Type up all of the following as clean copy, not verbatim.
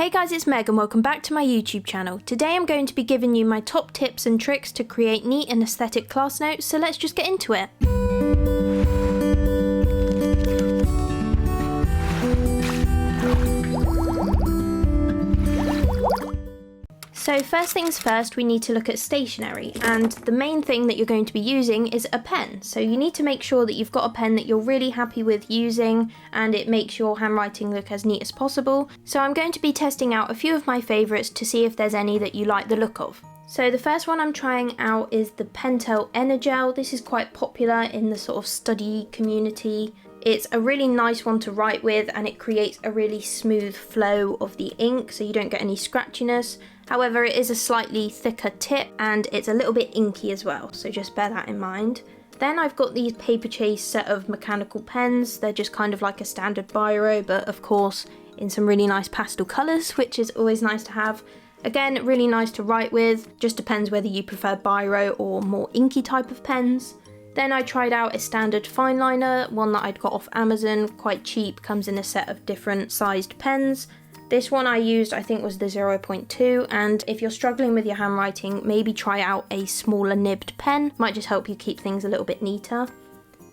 Hey guys, it's Meg and welcome back to my YouTube channel. Today I'm going to be giving you my top tips and tricks to create neat and aesthetic class notes, so let's just get into it. So first things first, we need to look at stationery, and the main thing that you're going to be using is a pen. So you need to make sure that you've got a pen that you're really happy with using and it makes your handwriting look as neat as possible. So I'm going to be testing out a few of my favourites to see if there's any that you like the look of. So the first one I'm trying out is the Pentel Energel. This is quite popular in the sort of study community. It's a really nice one to write with and it creates a really smooth flow of the ink so you don't get any scratchiness. However, it is a slightly thicker tip and it's a little bit inky as well, so just bear that in mind. Then I've got these Paper Chase set of mechanical pens. They're just kind of like a standard biro, but of course in some really nice pastel colours, which is always nice to have. Again, really nice to write with, just depends whether you prefer biro or more inky type of pens. Then I tried out a standard fine liner, one that I'd got off Amazon, quite cheap, comes in a set of different sized pens. This one I used, I think, was the 0.2, and if you're struggling with your handwriting, maybe try out a smaller nibbed pen, might just help you keep things a little bit neater.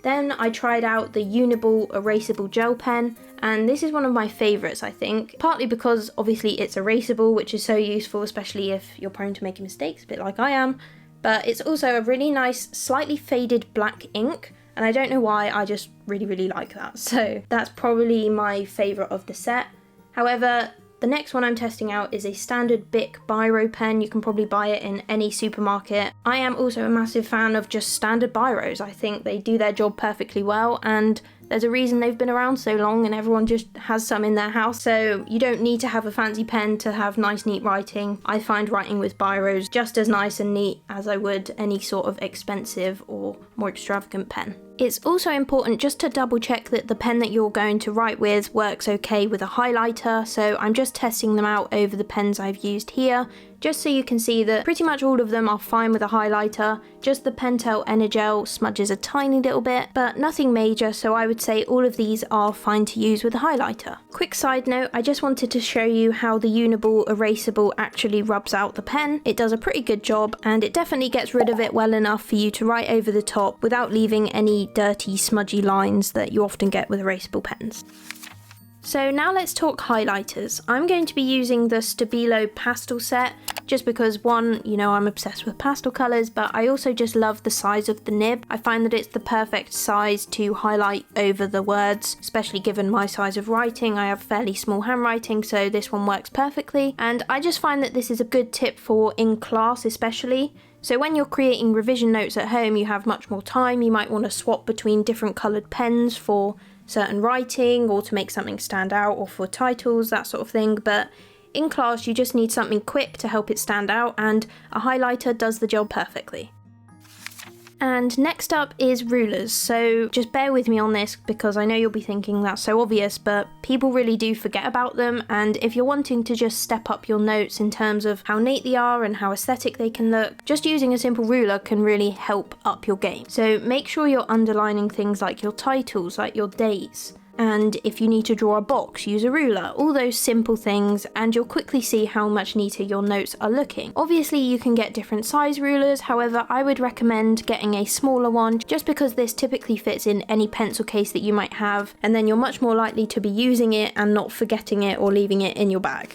Then I tried out the Uniball erasable gel pen, and this is one of my favourites, I think, partly because obviously it's erasable, which is so useful, especially if you're prone to making mistakes, a bit like I am, but it's also a really nice, slightly faded black ink, and I don't know why, I just really like that, so that's probably my favourite of the set. However, the next one I'm testing out is a standard Bic biro pen. You can probably buy it in any supermarket. I am also a massive fan of just standard biros. I think they do their job perfectly well and there's a reason they've been around so long and everyone just has some in their house, so you don't need to have a fancy pen to have nice neat writing. I find writing with biros just as nice and neat as I would any sort of expensive or more extravagant pen. It's also important just to double check that the pen that you're going to write with works okay with a highlighter, so I'm just testing them out over the pens I've used here, just so you can see that pretty much all of them are fine with a highlighter. Just the Pentel Energel smudges a tiny little bit, but nothing major, so I would say all of these are fine to use with a highlighter. Quick side note, I just wanted to show you how the Uniball erasable actually rubs out the pen. It does a pretty good job and it definitely gets rid of it well enough for you to write over the top without leaving any dirty smudgy lines that you often get with erasable pens. So now let's talk highlighters. I'm going to be using the Stabilo pastel set just because, one, you know, I'm obsessed with pastel colours, but I also just love the size of the nib. I find that it's the perfect size to highlight over the words, especially given my size of writing. I have fairly small handwriting, so this one works perfectly. And I just find that this is a good tip for in class especially. So when you're creating revision notes at home, you have much more time. You might want to swap between different coloured pens for certain writing or to make something stand out or for titles, that sort of thing, but in class you just need something quick to help it stand out and a highlighter does the job perfectly. And next up is rulers, so just bear with me on this because I know you'll be thinking that's so obvious, but people really do forget about them, and if you're wanting to just step up your notes in terms of how neat they are and how aesthetic they can look, just using a simple ruler can really help up your game. So make sure you're underlining things like your titles, like your dates. And if you need to draw a box, use a ruler, all those simple things, and you'll quickly see how much neater your notes are looking. Obviously you can get different size rulers, however I would recommend getting a smaller one just because this typically fits in any pencil case that you might have, and then you're much more likely to be using it and not forgetting it or leaving it in your bag.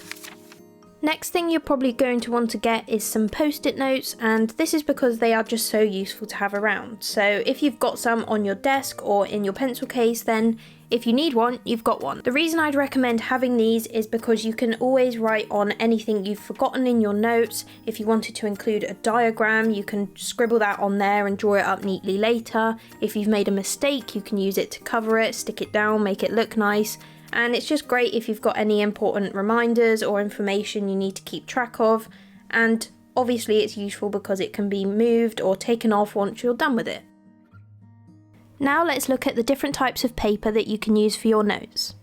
Next thing you're probably going to want to get is some post-it notes, and this is because they are just so useful to have around. So if you've got some on your desk or in your pencil case, then if you need one, you've got one. The reason I'd recommend having these is because you can always write on anything you've forgotten in your notes. If you wanted to include a diagram, you can scribble that on there and draw it up neatly later. If you've made a mistake, you can use it to cover it, stick it down, make it look nice. And it's just great if you've got any important reminders or information you need to keep track of. And obviously it's useful because it can be moved or taken off once you're done with it. Now let's look at the different types of paper that you can use for your notes.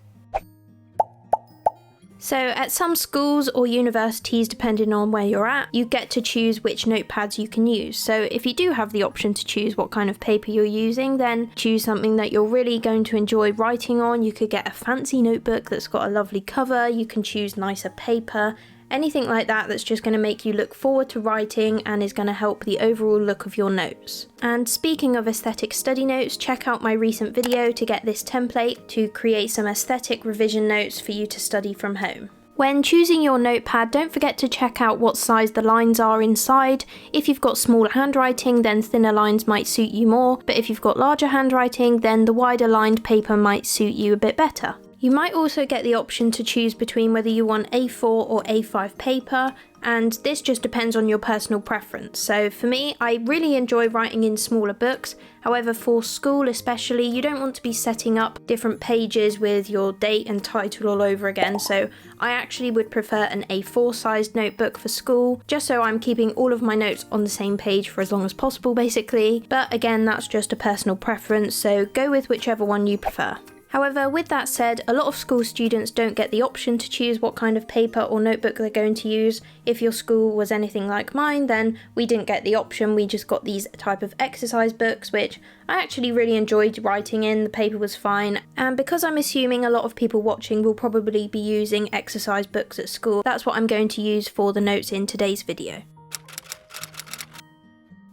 So at some schools or universities, depending on where you're at, you get to choose which notepads you can use. So if you do have the option to choose what kind of paper you're using, then choose something that you're really going to enjoy writing on. You could get a fancy notebook that's got a lovely cover, you can choose nicer paper, anything like that that's just going to make you look forward to writing and is going to help the overall look of your notes. And speaking of aesthetic study notes, check out my recent video to get this template to create some aesthetic revision notes for you to study from home. When choosing your notepad, don't forget to check out what size the lines are inside. If you've got smaller handwriting, then thinner lines might suit you more, but if you've got larger handwriting, then the wider lined paper might suit you a bit better. You might also get the option to choose between whether you want A4 or A5 paper, and this just depends on your personal preference. So for me, I really enjoy writing in smaller books. However, for school especially, you don't want to be setting up different pages with your date and title all over again. So I actually would prefer an A4 sized notebook for school, just so I'm keeping all of my notes on the same page for as long as possible basically. But again, that's just a personal preference, so go with whichever one you prefer. However, with that said, a lot of school students don't get the option to choose what kind of paper or notebook they're going to use. If your school was anything like mine, then we didn't get the option, we just got these type of exercise books, which I actually really enjoyed writing in, the paper was fine, and because I'm assuming a lot of people watching will probably be using exercise books at school, that's what I'm going to use for the notes in today's video.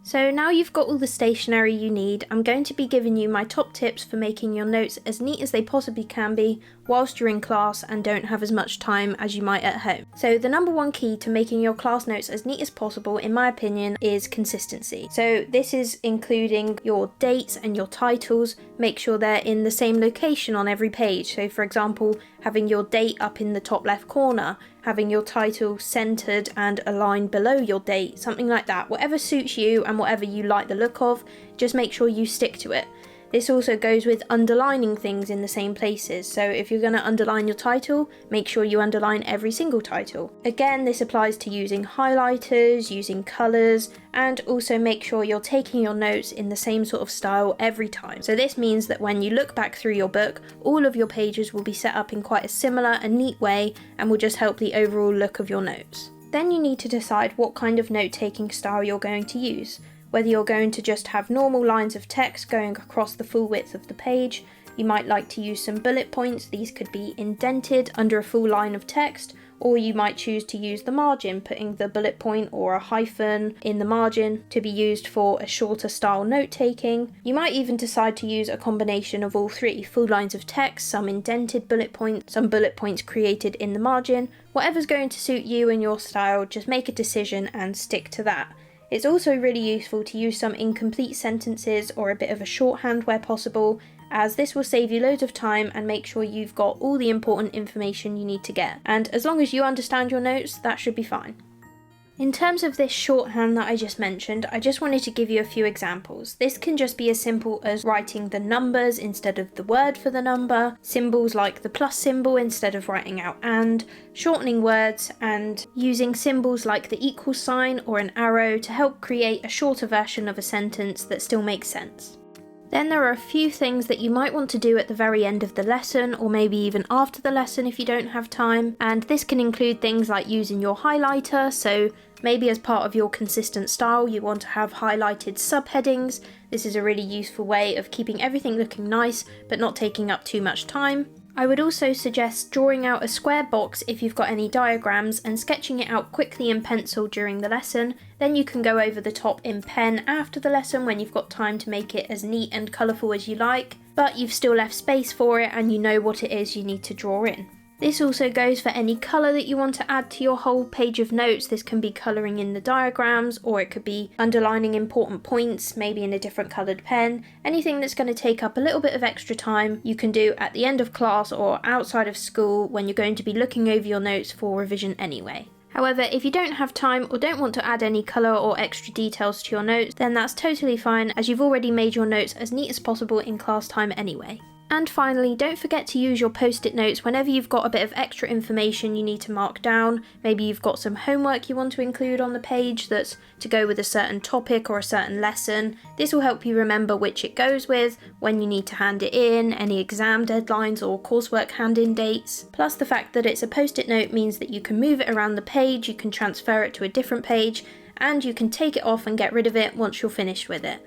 So now you've got all the stationery you need, I'm going to be giving you my top tips for making your notes as neat as they possibly can be whilst you're in class and don't have as much time as you might at home. So the number one key to making your class notes as neat as possible, in my opinion, is consistency. So this is including your dates and your titles. Make sure they're in the same location on every page. So for example, having your date up in the top left corner, having your title centered and aligned below your date, something like that. Whatever suits you and whatever you like the look of, just make sure you stick to it. This also goes with underlining things in the same places, so if you're going to underline your title, make sure you underline every single title. Again, this applies to using highlighters, using colours, and also make sure you're taking your notes in the same sort of style every time. So this means that when you look back through your book, all of your pages will be set up in quite a similar and neat way and will just help the overall look of your notes. Then you need to decide what kind of note-taking style you're going to use. Whether you're going to just have normal lines of text going across the full width of the page, you might like to use some bullet points. These could be indented under a full line of text, or you might choose to use the margin, putting the bullet point or a hyphen in the margin to be used for a shorter style note taking. You might even decide to use a combination of all three, full lines of text, some indented bullet points, some bullet points created in the margin. Whatever's going to suit you and your style, just make a decision and stick to that. It's also really useful to use some incomplete sentences or a bit of a shorthand where possible, as this will save you loads of time and make sure you've got all the important information you need to get. And as long as you understand your notes, that should be fine. In terms of this shorthand that I just mentioned, I just wanted to give you a few examples. This can just be as simple as writing the numbers instead of the word for the number, symbols like the plus symbol instead of writing out and, shortening words, and using symbols like the equal sign or an arrow to help create a shorter version of a sentence that still makes sense. Then there are a few things that you might want to do at the very end of the lesson, or maybe even after the lesson if you don't have time, and this can include things like using your highlighter. So maybe as part of your consistent style you want to have highlighted subheadings. This is a really useful way of keeping everything looking nice but not taking up too much time. I would also suggest drawing out a square box if you've got any diagrams and sketching it out quickly in pencil during the lesson. Then you can go over the top in pen after the lesson when you've got time to make it as neat and colourful as you like, but you've still left space for it and you know what it is you need to draw in. This also goes for any colour that you want to add to your whole page of notes. This can be colouring in the diagrams, or it could be underlining important points, maybe in a different coloured pen. Anything that's going to take up a little bit of extra time you can do at the end of class or outside of school when you're going to be looking over your notes for revision anyway. However, if you don't have time or don't want to add any colour or extra details to your notes, then that's totally fine, as you've already made your notes as neat as possible in class time anyway. And finally, don't forget to use your post-it notes whenever you've got a bit of extra information you need to mark down. Maybe you've got some homework you want to include on the page that's to go with a certain topic or a certain lesson. This will help you remember which it goes with, when you need to hand it in, any exam deadlines or coursework hand-in dates. Plus the fact that it's a post-it note means that you can move it around the page, you can transfer it to a different page, and you can take it off and get rid of it once you're finished with it.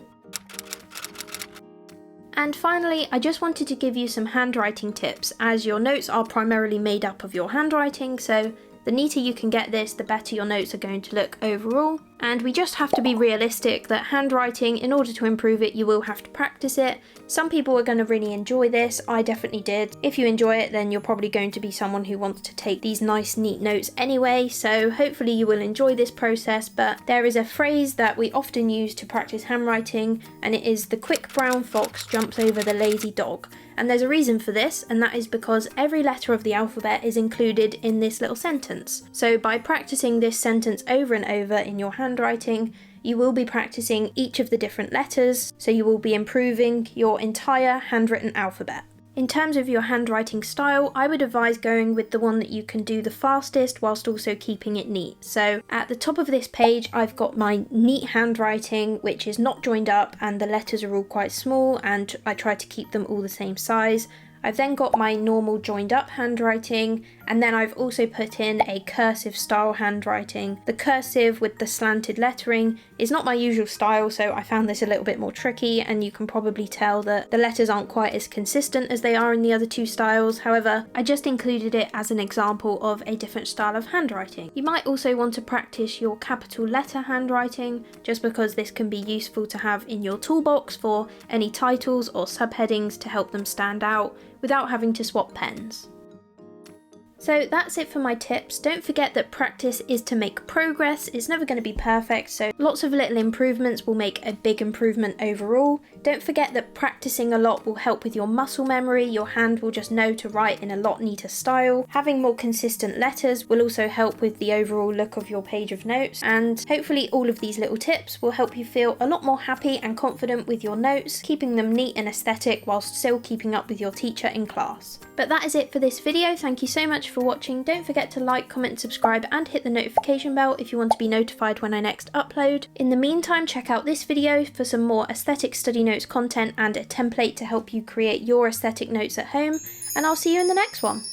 And finally, I just wanted to give you some handwriting tips, as your notes are primarily made up of your handwriting, so the neater you can get this, the better your notes are going to look overall. And we just have to be realistic that handwriting, in order to improve it, you will have to practice it. Some people are going to really enjoy this, I definitely did. If you enjoy it, then you're probably going to be someone who wants to take these nice neat notes anyway, so hopefully you will enjoy this process. But there is a phrase that we often use to practice handwriting, and it is "the quick brown fox jumps over the lazy dog." And there's a reason for this, and that is because every letter of the alphabet is included in this little sentence. So by practicing this sentence over and over in your handwriting, you will be practicing each of the different letters, so you will be improving your entire handwritten alphabet. In terms of your handwriting style, I would advise going with the one that you can do the fastest whilst also keeping it neat. So at the top of this page, I've got my neat handwriting, which is not joined up and the letters are all quite small, and I try to keep them all the same size. I've then got my normal joined up handwriting, and then I've also put in a cursive style handwriting. The cursive with the slanted lettering is not my usual style, so I found this a little bit more tricky, and you can probably tell that the letters aren't quite as consistent as they are in the other two styles. However, I just included it as an example of a different style of handwriting. You might also want to practice your capital letter handwriting, just because this can be useful to have in your toolbox for any titles or subheadings to help them stand out without having to swap pens. So that's it for my tips. Don't forget that practice is to make progress. It's never going to be perfect, so lots of little improvements will make a big improvement overall. Don't forget that practicing a lot will help with your muscle memory. Your hand will just know to write in a lot neater style. Having more consistent letters will also help with the overall look of your page of notes, and hopefully all of these little tips will help you feel a lot more happy and confident with your notes, keeping them neat and aesthetic whilst still keeping up with your teacher in class. But that is it for this video. Thank you so much for watching. Don't forget to like, comment, subscribe and hit the notification bell if you want to be notified when I next upload. In the meantime, check out this video for some more aesthetic study notes content and a template to help you create your aesthetic notes at home, and I'll see you in the next one.